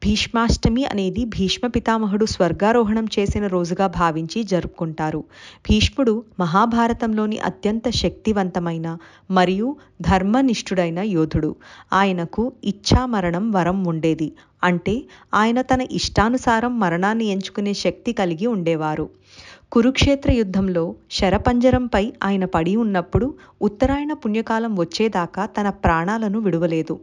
భీష్మాష్టమి అనేది భీష్మ పితామహుడు స్వర్గారోహణం చేసిన రోజుగా భావించి జరుపుకుంటారు. భీష్ముడు మహాభారతంలోని అత్యంత శక్తివంతమైన మరియు ధర్మనిష్ఠుడైన యోధుడు. ఆయనకు ఇచ్ఛామరణం వరం ఉండేది. అంటే ఆయన తన ఇష్టానుసారం మరణాన్ని ఎంచుకునే శక్తి కలిగి ఉండేవారు. కురుక్షేత్ర యుద్ధంలో శరపంజరంపై ఆయన పడి ఉన్నప్పుడు ఉత్తరాయణ పుణ్యకాలం వచ్చేదాకా తన ప్రాణాలను విడువలేదు.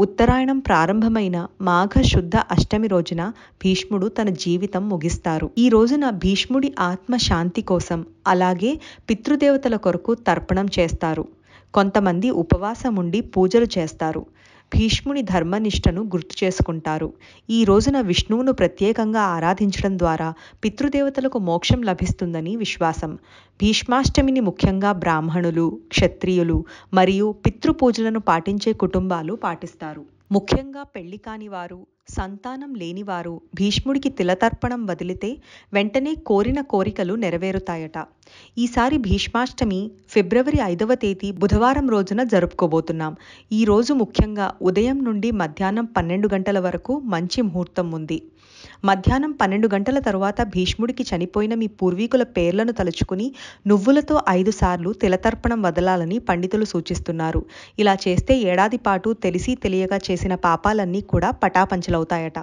ఉత్తరాయణం ప్రారంభమైన మాఘ శుద్ధ అష్టమి రోజున భీష్ముడు తన జీవితం ముగిస్తారు. ఈ రోజున భీష్ముడి ఆత్మ శాంతి కోసం, అలాగే పితృదేవతల కొరకు తర్పణం చేస్తారు. కొంతమంది ఉపవాసం ఉండి పూజలు చేస్తారు. భీష్ముని ధర్మనిష్టను గుర్తు చేసుకుంటారు. ఈ రోజున విష్ణువును ప్రత్యేకంగా ఆరాధించడం ద్వారా పితృదేవతలకు మోక్షం లభిస్తుందని విశ్వాసం. భీష్మాష్టమిని ముఖ్యంగా బ్రాహ్మణులు, క్షత్రియులు మరియు పితృపూజలను పాటించే కుటుంబాలు పాటిస్తారు. ముఖ్యంగా పెళ్లి కాని వారు, సంతానం లేనివారు భీష్ముడికి తిలతర్పణం వదిలితే వెంటనే కోరిన కోరికలు నెరవేరుతాయట. ఈసారి భీష్మాష్టమి ఫిబ్రవరి 5వ తేదీ బుధవారం రోజున జరుపుకోబోతున్నాం. ఈ రోజు ముఖ్యంగా ఉదయం నుండి మధ్యాహ్నం 12 గంటల వరకు మంచి ముహూర్తం ఉంది. మధ్యాహ్నం 12 గంటల తరువాత భీష్ముడికి చనిపోయిన మీ పూర్వీకుల పేర్లను తలుచుకుని నువ్వులతో 5 సార్లు తిలతర్పణం వదలాలని పండితులు సూచిస్తున్నారు. ఇలా చేస్తే ఏడాది పాటు తెలిసి తెలియక చేసిన పాపాలన్నీ కూడా పటాపంచలవుతాయట.